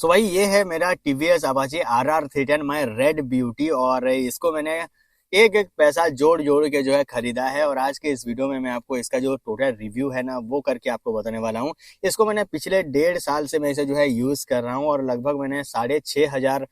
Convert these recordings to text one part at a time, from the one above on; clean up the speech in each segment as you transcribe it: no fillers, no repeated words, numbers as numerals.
सो भाई ये है मेरा टीवीएस अपाचे RR 310 माई रेड ब्यूटी। और इसको मैंने एक एक पैसा जोड़ जोड़ के जो है खरीदा है। और आज के इस वीडियो में मैं आपको इसका जो टोटल रिव्यू है ना वो करके आपको बताने वाला हूँ। इसको मैंने पिछले 1.5 साल से मैं इसे जो है यूज कर रहा हूँ और लगभग मैंने 6,500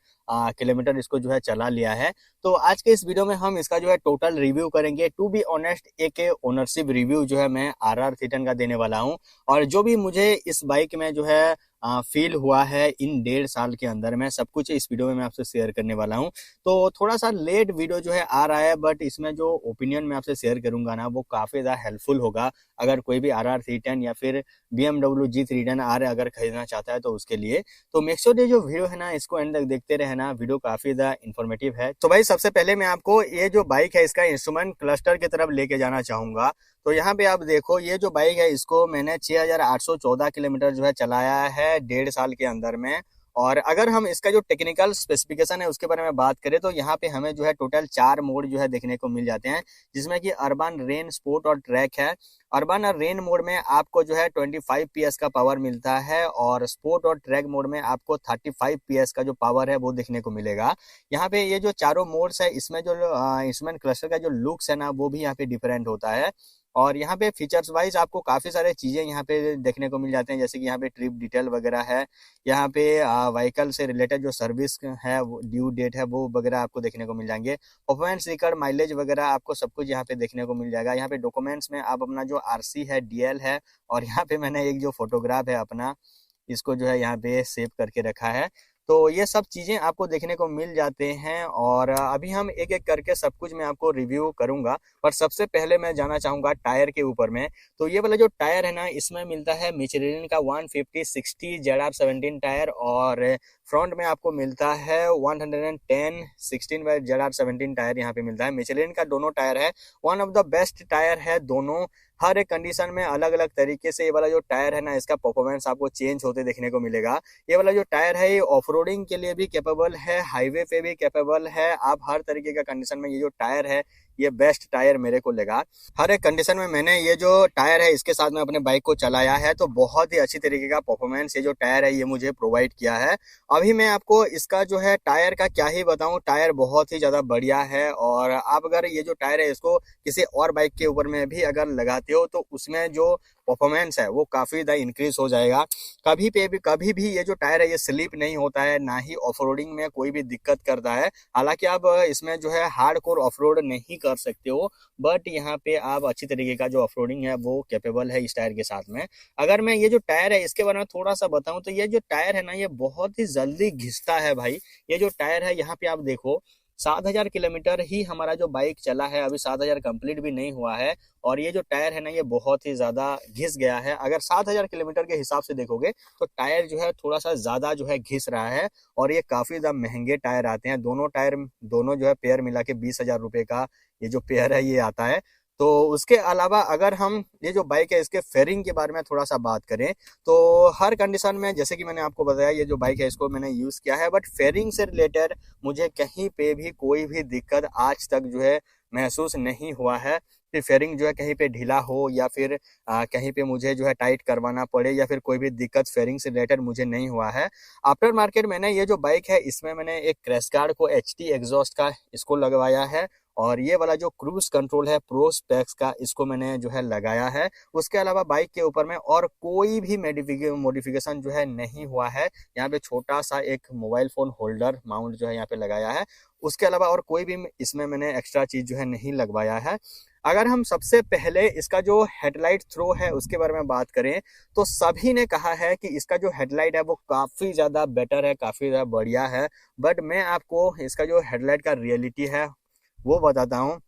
किलोमीटर इसको जो है चला लिया है। तो आज के इस वीडियो में हम इसका जो है टोटल रिव्यू करेंगे। टू बी ऑनेस्ट एक ओनरशिप रिव्यू जो है मैं RR 310 का देने वाला हूँ। और जो भी मुझे इस बाइक में जो है फील हुआ है इन 1.5 साल के अंदर में सब कुछ इस वीडियो में मैं आपसे शेयर करने वाला हूँ। तो थोड़ा सा लेट वीडियो जो है आ रहा है, बट इसमें जो ओपिनियन मैं आपसे शेयर करूंगा ना वो काफी ज्यादा हेल्पफुल होगा। अगर कोई भी RR 310 या फिर BMW G310R अगर खरीदना चाहता है तो उसके लिए तो मेक श्योर ये जो वीडियो है ना इसको एंड तक देखते रहना। वीडियो काफी ज्यादा इन्फॉर्मेटिव है। तो भाई सबसे पहले मैं आपको ये जो बाइक है इसका इंस्ट्रूमेंट क्लस्टर की तरफ लेके जाना चाहूंगा। तो यहाँ पे आप देखो ये जो बाइक है इसको मैंने 6,814 किलोमीटर जो है चलाया है 1.5 साल के अंदर में। और अगर हम इसका जो टेक्निकल स्पेसिफिकेशन है उसके बारे में बात करें तो यहाँ पे हमें जो है टोटल 4 मोड जो है देखने को मिल जाते हैं, जिसमें कि अर्बन, रेन, स्पोर्ट और ट्रैक है। अर्बन और रेन मोड में आपको जो है 25 PS का पावर मिलता है और स्पोर्ट और ट्रैक मोड में आपको 35 PS का जो पावर है वो देखने को मिलेगा। यहाँ पे ये जो चारों मोड्स है इसमें जो इंस्ट्रूमेंट क्लस्टर का जो लुक्स है ना वो भी यहाँ पे डिफरेंट होता है। और यहाँ पे फीचर्स वाइज आपको काफी सारे चीजें यहाँ पे देखने को मिल जाते हैं, जैसे कि यहाँ पे ट्रिप डिटेल वगैरह है। यहाँ पे व्हीकल से रिलेटेड जो सर्विस है वो ड्यू डेट है वो वगैरह आपको देखने को मिल जाएंगे। परफॉर्मेंस रिकॉर्ड, माइलेज वगैरह आपको सब कुछ यहाँ पे देखने को मिल जाएगा। यहाँ पे डॉक्यूमेंट्स में आप अपना जो RC है, DL है, और यहाँ पे मैंने एक जो फोटोग्राफ है अपना इसको जो है यहाँ पे सेव करके रखा है। तो ये सब चीजें आपको देखने को मिल जाते हैं। और अभी हम एक एक करके सब कुछ मैं आपको रिव्यू करूंगा। पर सबसे पहले मैं जाना चाहूंगा टायर के ऊपर में। तो ये वाला जो टायर है ना इसमें मिलता है मिचेलिन का 150/60 ZR 17 टायर। और फ्रंट में आपको मिलता है 110/16 ZR 17 टायर यहाँ पे मिलता है। मिचेलिन का दोनों टायर है, one of the best tyre है दोनों। हर एक कंडीशन में अलग अलग तरीके से ये वाला जो टायर है ना इसका परफॉर्मेंस आपको चेंज होते देखने को मिलेगा। ये वाला जो टायर है ये ऑफ रोडिंग के लिए भी कैपेबल है, हाईवे पे भी कैपेबल है। आप हर तरीके का कंडीशन में ये जो टायर है ये बेस्ट टायर मेरे को लगा। हर एक कंडीशन में मैंने ये जो टायर है इसके साथ में अपने बाइक को चलाया है तो बहुत ही अच्छी तरीके का परफॉर्मेंस ये जो टायर है ये मुझे प्रोवाइड किया है। अभी मैं आपको इसका जो है टायर का क्या ही बताऊं, टायर बहुत ही ज्यादा बढ़िया है। और आप अगर ये जो टायर है इसको किसी और बाइक के ऊपर में भी अगर लगाते हो तो उसमें जो परफॉर्मेंस है वो काफी ज्यादा इंक्रीज हो जाएगा। कभी भी ये जो टायर है ये स्लिप नहीं होता है, ना ही ऑफ रोडिंग में कोई भी दिक्कत करता है। हालांकि आप इसमें जो है हार्ड कोर ऑफ रोड नहीं कर सकते हो, बट यहाँ पे आप अच्छी तरीके का जो ऑफ रोडिंग है वो कैपेबल है इस टायर के साथ में। अगर मैं ये जो टायर है इसके बारे में थोड़ा सा बताऊं तो ये जो टायर है ना ये बहुत ही जल्दी घिसता है भाई। ये जो टायर है यहाँ पे आप देखो 7,000 किलोमीटर ही हमारा जो बाइक चला है, अभी 7,000 कंप्लीट भी नहीं हुआ है। और ये जो टायर है ना ये बहुत ही ज्यादा घिस गया है। अगर 7,000 किलोमीटर के हिसाब से देखोगे तो टायर जो है थोड़ा सा ज्यादा जो है घिस रहा है। और ये काफी ज्यादा महंगे टायर आते हैं, दोनों टायर दोनों जो है पेयर मिला के 20,000 रुपए का ये जो पेयर है ये आता है। तो उसके अलावा अगर हम ये जो बाइक है इसके फेयरिंग के बारे में थोड़ा सा बात करें तो हर कंडीशन में जैसे कि मैंने आपको बताया ये जो बाइक है इसको मैंने यूज किया है, बट फेयरिंग से रिलेटेड मुझे कहीं पे भी कोई भी दिक्कत आज तक जो है महसूस नहीं हुआ है कि फेयरिंग जो है कहीं पे ढीला हो या फिर कहीं पे मुझे जो है टाइट करवाना पड़े या फिर कोई भी दिक्कत फेयरिंग से रिलेटेड मुझे नहीं हुआ है। आफ्टर मार्केट मैंने ये जो बाइक है इसमें मैंने एक क्रैश गार्ड को HT एग्जॉस्ट का इसको लगवाया है। और ये वाला जो क्रूज कंट्रोल है प्रो स्पेक्स का इसको मैंने जो है लगाया है। उसके अलावा बाइक के ऊपर में और कोई भी मॉडिफिकेशन जो है नहीं हुआ है। यहाँ पे छोटा सा एक मोबाइल फोन होल्डर माउंट जो है यहाँ पे लगाया है। उसके अलावा और कोई भी इसमें मैंने एक्स्ट्रा चीज जो है नहीं लगवाया है। अगर हम सबसे पहले इसका जो हेडलाइट थ्रो है उसके बारे में बात करें तो सभी ने कहा है कि इसका जो हेडलाइट है वो काफी ज्यादा बेटर है, काफी ज्यादा बढ़िया है। बट मैं आपको इसका जो हेडलाइट का रियलिटी है वो बताता हूँ।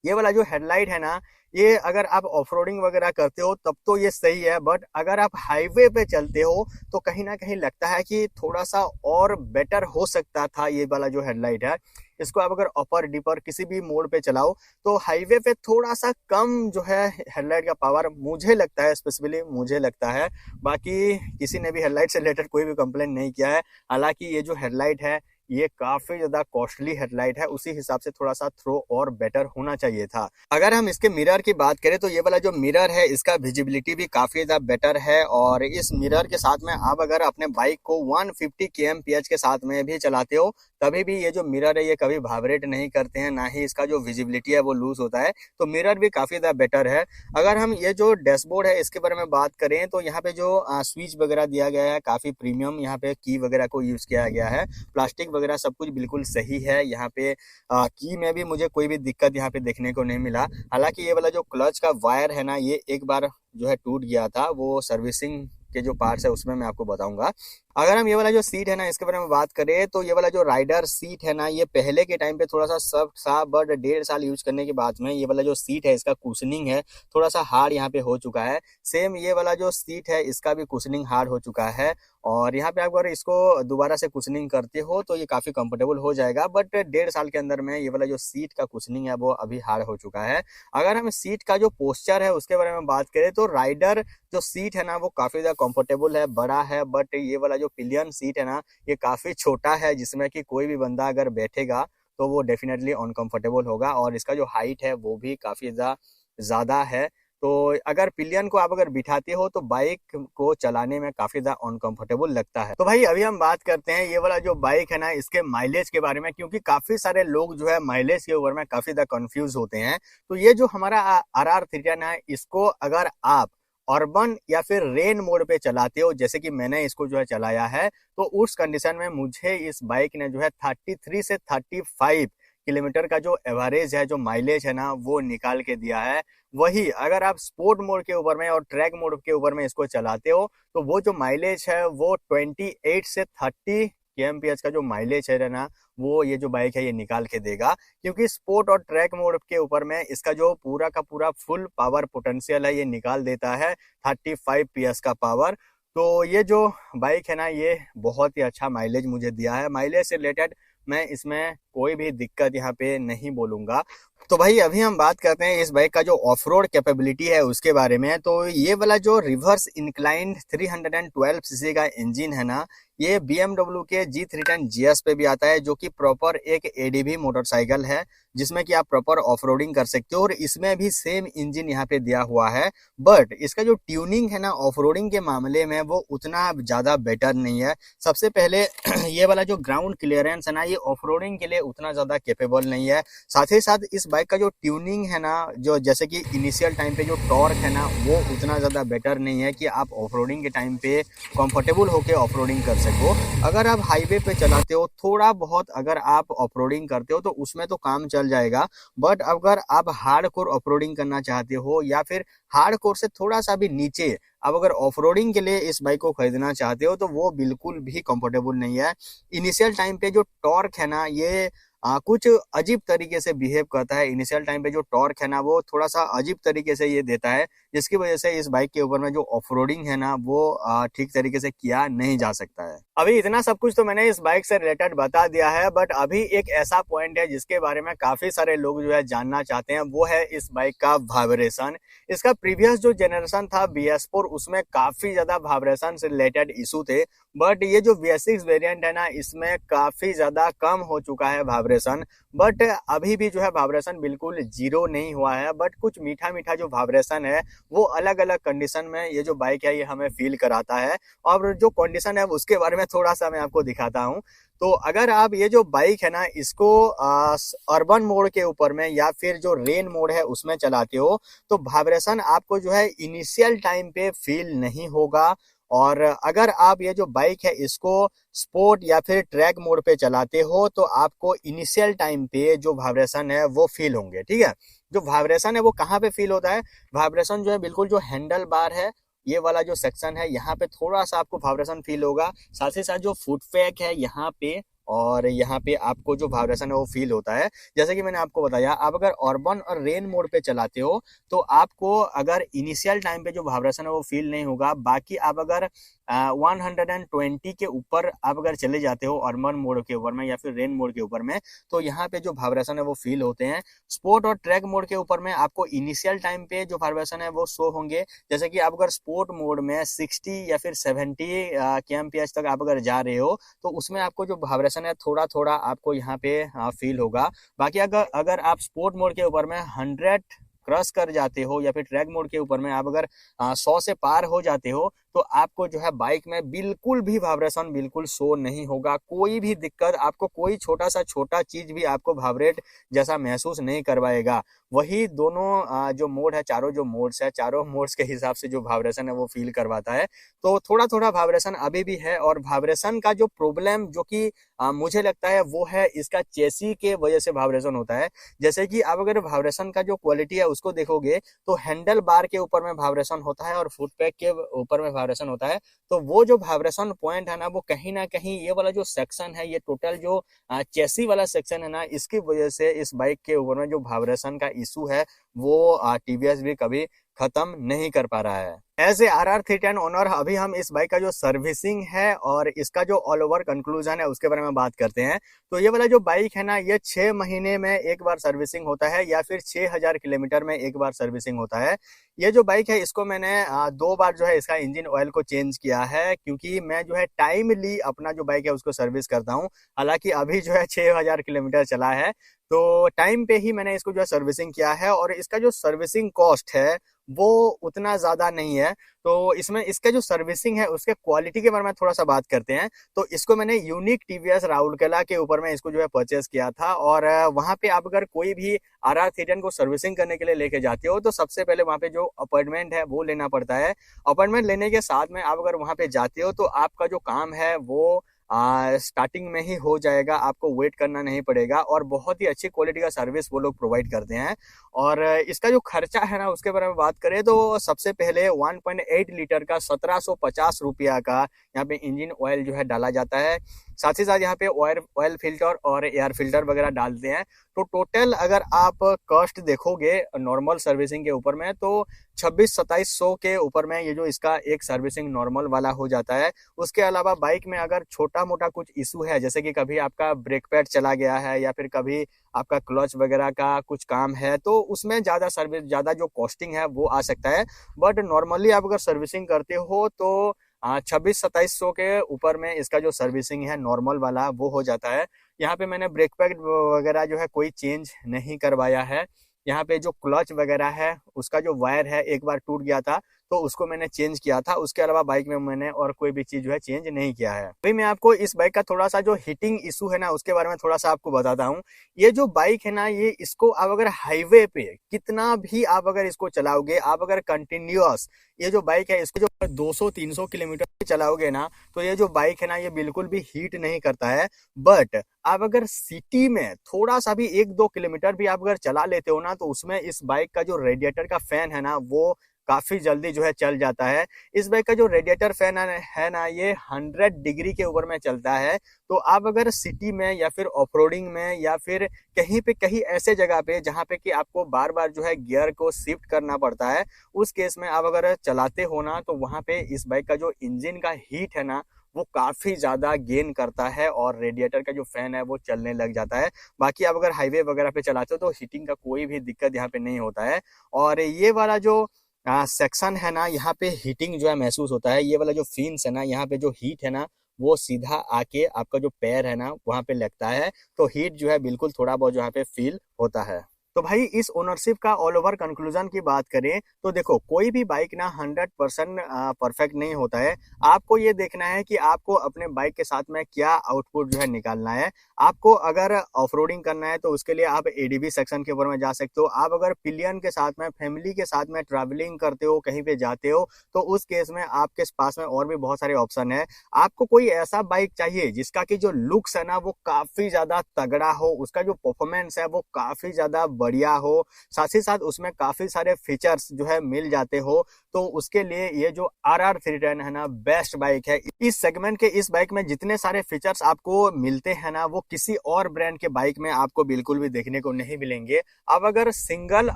ये वाला जो हेडलाइट है ना ये अगर आप ऑफरोडिंग वगैरह करते हो तब तो ये सही है, बट अगर आप हाईवे पे चलते हो तो कहीं ना कहीं लगता है कि थोड़ा सा और बेटर हो सकता था। ये वाला जो हेडलाइट है इसको आप अगर अपर डिपर किसी भी मोड पे चलाओ तो हाईवे पे थोड़ा सा कम जो है हेडलाइट का पावर मुझे लगता है, स्पेसिफिकली मुझे लगता है। बाकी किसी ने भी हेडलाइट से रिलेटेड कोई भी कंप्लेंट नहीं किया है। हालांकि ये जो हेडलाइट है ये काफी ज्यादा कॉस्टली हेडलाइट है, उसी हिसाब से थोड़ा सा थ्रो और बेटर होना चाहिए था। अगर हम इसके मिरर की बात करें तो ये वाला जो मिरर है इसका विजिबिलिटी भी काफी ज्यादा बेटर है, और इस मिरर के साथ में आप अगर अपने बाइक को 150 kmph के साथ में भी चलाते हो तभी भी ये जो मिरर है ये कभी वाइब्रेट नहीं करते हैं, ना ही इसका जो विजिबिलिटी है वो लूज होता है। तो मिरर भी काफी ज्यादा बेटर है। अगर हम ये जो डैशबोर्ड है इसके बारे में बात करें तो यहाँ पे जो स्विच वगैरह दिया गया है काफी प्रीमियम, यहाँ पे की वगैरह को यूज किया गया है, प्लास्टिक वगैरह सब कुछ बिल्कुल सही है। यहाँ पे की में भी मुझे कोई भी दिक्कत यहाँ पे देखने को नहीं मिला। हालांकि ये वाला जो क्लच का वायर है ना ये एक बार जो है टूट गया था, वो सर्विसिंग के जो पार्ट्स है उसमें मैं आपको बताऊंगा। अगर हम ये वाला जो सीट है ना इसके बारे में बात करें तो ये वाला जो राइडर सीट है ना ये पहले के टाइम पे थोड़ा सा सॉफ्ट था, बट 1.5 साल यूज करने के बाद में ये वाला जो सीट है इसका कुशनिंग है थोड़ा सा हार्ड यहाँ पे हो चुका है। सेम ये वाला जो सीट है इसका भी कुशनिंग हार्ड हो चुका है, और यहाँ पे आप अगर इसको दोबारा से कुशनिंग करते हो तो ये काफी कंफर्टेबल हो जाएगा, बट 1.5 साल के अंदर में ये वाला जो सीट का कुशनिंग है वो अभी हार्ड हो चुका है। अगर हम सीट का जो पोस्चर है उसके बारे में बात करें तो राइडर जो सीट है ना वो काफी ज्यादा कंफर्टेबल है, बड़ा है, बट ये वाला जो पिलियन सीट है ना ये काफी छोटा है, जिसमें कि कोई भी बंदा अगर बैठेगा तो वो डेफिनेटली अनकंफर्टेबल होगा, और इसका जो हाइट है वो भी काफी ज्यादा है। तो अगर पिलियन को आप अगर बिठाते हो तो बाइक को चलाने में काफी ज्यादा अनकंफर्टेबल लगता है। तो भाई अभी हम बात करते हैं ये वाला जो बाइक है ना इसके माइलेज के बारे में, क्योंकि काफी सारे लोग जो है माइलेज के ऊपर में काफी ज्यादा कंफ्यूज होते हैं। तो ये जो हमारा RR310 है इसको अगर आप अर्बन या फिर रेन मोड पे चलाते हो, जैसे कि मैंने इसको जो है चलाया है, तो उस कंडीशन में मुझे इस बाइक ने जो है 33 से 35 किलोमीटर का जो एवरेज है, जो माइलेज है ना वो निकाल के दिया है। वही अगर आप स्पोर्ट मोड के ऊपर में और ट्रैक मोड के ऊपर में इसको चलाते हो तो वो जो माइलेज है वो 28 से 30 kmph का जो माइलेज है ना वो ये जो बाइक है ये निकाल के देगा, क्योंकि स्पोर्ट और ट्रैक मोड के ऊपर में इसका जो पूरा का पूरा फुल पावर पोटेंशियल है ये निकाल देता है 35 PS का पावर। तो ये जो बाइक है ना ये बहुत ही अच्छा माइलेज मुझे दिया है। माइलेज से रिलेटेड मैं इसमें कोई भी दिक्कत यहाँ पे नहीं बोलूंगा। तो भाई अभी हम बात करते हैं इस बाइक का जो ऑफ रोड कैपेबिलिटी है उसके बारे में। तो ये वाला जो रिवर्स इंक्लाइंड 312 सीसी का इंजन है ना ये BMW के G310 GS पे भी आता है, जो कि प्रॉपर एक ADV मोटरसाइकिल है जिसमें कि आप प्रॉपर ऑफ रोडिंग कर सकते हो, और इसमें भी सेम इंजन यहाँ पे दिया हुआ है। बट इसका जो ट्यूनिंग है ना ऑफ रोडिंग के मामले में वो उतना ज्यादा बेटर नहीं है। सबसे पहले ये वाला जो ग्राउंड क्लियरेंस है ना ये ऑफ रोडिंग के लिए उतना ज्यादा कैपेबल नहीं है। साथ ही साथ इस बाइक का जो ट्यूनिंग है ना जो जैसे कि इनिशियल टाइम पे जो टॉर्क है ना वो उतना ज्यादा बेटर नहीं है कि आप ऑफ रोडिंग के टाइम पे कंफर्टेबल होकर ऑफ रोडिंग कर सको। अगर आप हाईवे पे चलाते हो थोड़ा बहुत अगर आप ऑफ रोडिंग करते हो तो उसमें तो काम चल जाएगा, बट अगर आप हार्ड कोर ऑफ रोडिंग करना चाहते हो या फिर हार्ड कोर से थोड़ा सा भी नीचे अब अगर ऑफ रोडिंग के लिए इस बाइक को खरीदना चाहते हो तो वो बिल्कुल भी कंफर्टेबल नहीं है। इनिशियल टाइम पे जो टॉर्क है ना ये कुछ अजीब तरीके से बिहेव करता है। इनिशियल टाइम पे जो टॉर्क है ना वो थोड़ा सा अजीब तरीके से ये देता है, जिसकी वजह से इस बाइक के ऊपर में जो ऑफ रोडिंग है ना वो ठीक तरीके से किया नहीं जा सकता है। अभी इतना सब कुछ तो मैंने इस बाइक से रिलेटेड बता दिया है, बट अभी एक ऐसा पॉइंट है जिसके बारे में काफी सारे लोग जो है जानना चाहते हैं, वो है इस बाइक का वाइब्रेशन। इसका प्रीवियस जो जनरेशन था BS4 उसमें काफी ज्यादा वाइब्रेशन से रिलेटेड इशू थे, बट ये जो VS6 वेरिएंट है ना इसमें काफी ज्यादा कम हो चुका है वाइब्रेशन। बट अभी भी जो है वाइब्रेशन बिल्कुल जीरो नहीं हुआ है, बट कुछ मीठा मीठा जो वाइब्रेशन है वो अलग अलग कंडीशन में ये जो बाइक है ये हमें फील कराता है। और जो कंडीशन है उसके बारे में थोड़ा सा मैं आपको दिखाता हूँ। तो अगर आप ये जो बाइक है ना इसको अर्बन मोड के ऊपर में या फिर जो रेन मोड है उसमें चलाते हो तो वाइब्रेशन आपको जो है इनिशियल टाइम पे फील नहीं होगा, और अगर आप ये जो बाइक है इसको स्पोर्ट या फिर ट्रैक मोड पे चलाते हो तो आपको इनिशियल टाइम पे जो वाइब्रेशन है वो फील होंगे। ठीक है, जो वाइब्रेशन है वो कहाँ पे फील होता है? वाइब्रेशन जो है बिल्कुल जो हैंडल बार है ये वाला जो सेक्शन है यहाँ पे थोड़ा सा आपको वाइब्रेशन फील होगा। साथ ही साथ जो फुट पैक है यहाँ पे और यहाँ पे आपको जो वाइब्रेशन है वो फील होता है। जैसे कि मैंने आपको बताया आप अगर अर्बन और रेन मोड पे चलाते हो तो आपको अगर इनिशियल टाइम पे जो वाइब्रेशन है वो फील नहीं होगा। बाकी आप अगर 120 के ऊपर आप अगर चले जाते हो अर्बन मोड के ऊपर में या फिर रेन मोड के ऊपर में, तो यहाँ पे जो वाइब्रेशन है वो फील होते हैं। स्पोर्ट और ट्रैक मोड के ऊपर में आपको इनिशियल टाइम पे जो वाइब्रेशन है वो शो होंगे। जैसे कि आप अगर स्पोर्ट मोड में 60 या फिर 70 kmph तक आप अगर जा रहे हो, तो उसमें आपको जो वाइब्रेशन है थोड़ा थोड़ा आपको यहाँ पे फील होगा। बाकी अगर अगर आप स्पोर्ट मोड के ऊपर में 100 क्रॉस कर जाते हो या फिर ट्रैक मोड के ऊपर में आप अगर 100 से पार हो जाते हो, तो आपको जो है बाइक में बिल्कुल भी वाइब्रेशन बिल्कुल शो नहीं होगा। कोई भी दिक्कत आपको, कोई छोटा सा छोटा चीज भी आपको वाइब्रेट जैसा महसूस नहीं करवाएगा। वही दोनों जो मोड है, चारों जो मोड्स है, चारों मोड्स के हिसाब से जो वाइब्रेशन है वो फील करवाता है। तो थोड़ा थोड़ा वाइब्रेशन अभी भी है, और वाइब्रेशन का जो प्रॉब्लम जो कि मुझे लगता है वो है इसका चेसी के वजह से वाइब्रेशन होता है। जैसे कि आप अगर वाइब्रेशन का जो क्वालिटी है उसको देखोगे, तो हैंडल बार के ऊपर में वाइब्रेशन होता है और फुट पैक के ऊपर में वाइब्रेशन होता है। तो वो जो वाइब्रेशन पॉइंट है ना, वो कहीं ना कहीं ये वाला जो सेक्शन है, ये टोटल जो चेसी वाला सेक्शन है ना, इसकी वजह से इस बाइक के ऊपर में जो वाइब्रेशन का इशू है वो टीवीएस भी कभी खत्म नहीं कर पा रहा है। एज ए RR310 ओनर अभी हम इस बाइक का जो सर्विसिंग है और इसका जो ऑल ओवर कंक्लूजन है उसके बारे में बात करते हैं। तो ये वाला जो बाइक है ना, ये 6 महीने में एक बार सर्विसिंग होता है या फिर 6000 किलोमीटर में एक बार सर्विसिंग होता है। ये जो बाइक है इसको मैंने 2 बार जो है इसका इंजन ऑयल को चेंज किया है, क्योंकि मैं जो है टाइमली अपना जो बाइक है उसको सर्विस करता हूँ। हालांकि अभी जो है 6000 किलोमीटर चला है, तो टाइम पे ही मैंने इसको जो है सर्विसिंग किया है, और इसका जो सर्विसिंग कॉस्ट है वो उतना ज्यादा नहीं है। तो इसमें इसका जो सर्विसिंग है उसके क्वालिटी के बारे में थोड़ा सा बात करते हैं। तो इसको मैंने यूनिक टीवीएस राउरकेला के ऊपर में इसको जो है परचेस किया था, और वहां पे आप अगर कोई भी RR310 को सर्विसिंग करने के लिए लेके जाते हो, तो सबसे पहले वहां पे जो अपॉइंटमेंट है वो लेना पड़ता है। अपॉइंटमेंट लेने के साथ में आप अगर वहां पे जाते हो, तो आपका जो काम है वो स्टार्टिंग में ही हो जाएगा, आपको वेट करना नहीं पड़ेगा, और बहुत ही अच्छी क्वालिटी का सर्विस वो लोग प्रोवाइड करते हैं। और इसका जो खर्चा है ना उसके बारे में बात करें, तो सबसे पहले 1.8 लीटर का 1750 रुपया का यहाँ पे इंजन ऑयल जो है डाला जाता है। साथ ही साथ यहाँ पे ऑयल फिल्टर और एयर फिल्टर वगैरह डालते हैं। तो टोटल अगर आप कॉस्ट देखोगे नॉर्मल सर्विसिंग के ऊपर में, तो 26-2700 के ऊपर में ये जो इसका एक सर्विसिंग नॉर्मल वाला हो जाता है। उसके अलावा बाइक में अगर छोटा मोटा कुछ इशू है, जैसे कि कभी आपका ब्रेक पैड चला गया है या फिर कभी आपका क्लच वगैरह का कुछ काम है, तो उसमें ज़्यादा जो कॉस्टिंग है वो आ सकता है। बट नॉर्मली आप अगर सर्विसिंग करते हो, तो 26-2700 के ऊपर में इसका जो सर्विसिंग है नॉर्मल वाला वो हो जाता है। यहाँ पे मैंने ब्रेक पैड वगैरह जो है कोई चेंज नहीं करवाया है। यहाँ पे जो क्लच वगैरह है उसका जो वायर है एक बार टूट गया था, तो उसको मैंने चेंज किया था। उसके अलावा बाइक में मैंने और कोई भी चीज जो है चेंज नहीं किया है। अभी मैं आपको इस बाइक का थोड़ा सा जो हीटिंग इशू है ना उसके बारे में थोड़ा सा आपको बताता हूँ। ये जो बाइक है ना, ये इसको आप अगर हाईवे पे कितना भी आप अगर इसको चलाओगे, आप अगर कंटिन्यूअस ये जो बाइक है इसको जो 200-300 किलोमीटर चलाओगे ना, तो ये जो बाइक है ना ये बिल्कुल भी हीट नहीं करता है। बट आप अगर सिटी में थोड़ा सा भी 1-2 किलोमीटर भी आप अगर चला लेते हो ना, तो उसमें इस बाइक का जो रेडिएटर का फैन है ना वो काफी जल्दी जो है चल जाता है। इस बाइक का जो रेडिएटर फैन है ना, ये 100 डिग्री के ऊपर में चलता है। तो आप अगर सिटी में या फिर ऑफरोडिंग में या फिर कहीं ऐसे जगह पे जहाँ पे कि आपको बार बार जो है गियर को शिफ्ट करना पड़ता है, उस केस में आप अगर चलाते हो ना, तो वहां पे इस बाइक का जो इंजन का हीट है ना वो काफी ज्यादा गेन करता है, और रेडिएटर का जो फैन है वो चलने लग जाता है। बाकी आप अगर हाईवे वगैरह पे चलाते हो तो हीटिंग का कोई भी दिक्कत यहाँ पे नहीं होता है। और ये वाला जो सेक्शन है ना, यहाँ पे हीटिंग जो है महसूस होता है। ये वाला जो फिन्स है ना, यहाँ पे जो हीट है ना वो सीधा आके आपका जो पैर है ना वहां पे लगता है, तो हीट जो है बिल्कुल थोड़ा बहुत जो यहाँ पे फील होता है। तो भाई इस ओनरशिप का ऑल ओवर कंक्लूजन की बात करें, तो देखो कोई भी बाइक ना 100% परफेक्ट नहीं होता है। आपको ये देखना है कि आपको अपने बाइक के साथ में क्या आउटपुट जो है निकालना है। आपको अगर ऑफरोडिंग करना है तो उसके लिए आप एडीबी सेक्शन के ऊपर में जा सकते हो। आप अगर पिलियन के साथ में फैमिली के साथ में ट्रैवलिंग करते हो, कहीं पे जाते हो, तो उस केस में आपके पास में और भी बहुत सारे ऑप्शन है। आपको कोई ऐसा बाइक चाहिए जिसका कि जो लुक्स है ना वो काफी ज्यादा तगड़ा हो, उसका जो परफॉर्मेंस है वो काफी ज्यादा बढ़िया हो, साथ ही साथ उसमें काफी सारे फीचर्स जो है मिल जाते हो, तो उसके लिए ये जो RR310 है ना बेस्ट बाइक है। इस सेगमेंट के इस बाइक में जितने सारे फीचर्स आपको मिलते हैं ना वो किसी और ब्रांड के बाइक में आपको बिल्कुल भी देखने को नहीं मिलेंगे। अब अगर सिंगल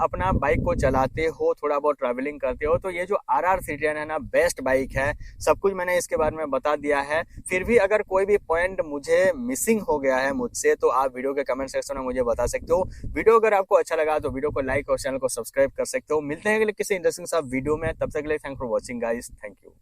अपना बाइक को चलाते हो, थोड़ा बहुत ट्रैवलिंग करते हो, तो ये जो RR310 है ना बेस्ट बाइक है। सब कुछ मैंने इसके बारे में बता दिया है। फिर भी अगर कोई भी पॉइंट मुझे मिसिंग हो गया है मुझसे, तो आप वीडियो के कमेंट सेक्शन में मुझे बता सकते हो। वीडियो अगर आपको अच्छा लगा तो वीडियो को लाइक और चैनल को सब्सक्राइब कर सकते हो। मिलते हैं अगले किसी इंटरेस्टिंग सा वीडियो में, तब तक के लिए thank for watching guys, thank you.